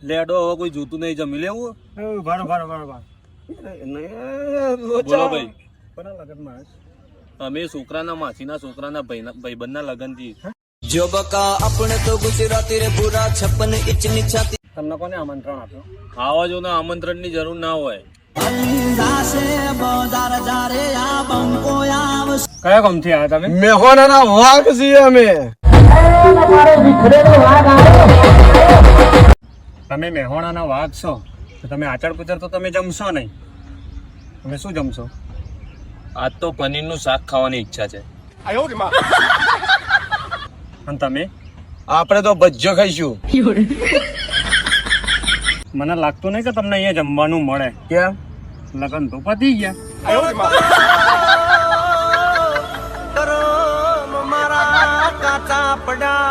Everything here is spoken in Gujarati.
લેડો હવે કોઈ જોતું નહીં, જમી લેવું. ભારો બોલો ભાઈ. અમે છોકરાના માસીના છોકરાના ભાઈબંધના લગન થી. જો બકા આપણે તો ગુજરાતી રે પૂરા 56 ઇંચની છાતી. તમને કોને આમંત્રણ આપ્યું? આવા જો આમંત્રણ ની જરૂર ના હોય. કયા ગામથી આવ્યા તમે? મેહોણાના વાઘ છીએ અમે. તમે મેહોણાના વાઘ છો તો તમે આચાર પૂચાર તો તમે જમશો નહીં. તમે શું જમશો? આજ તો પનીરનું શાક ખાવાની ઈચ્છા છે. અને તમે? આપણે તો ભજ્જો ખાઈશું. મને લાગતું નહીં કે તમને અહીંયા જમવાનું મળે. કેમ? લગન તો પતી ગયા. મારા કાચા પડા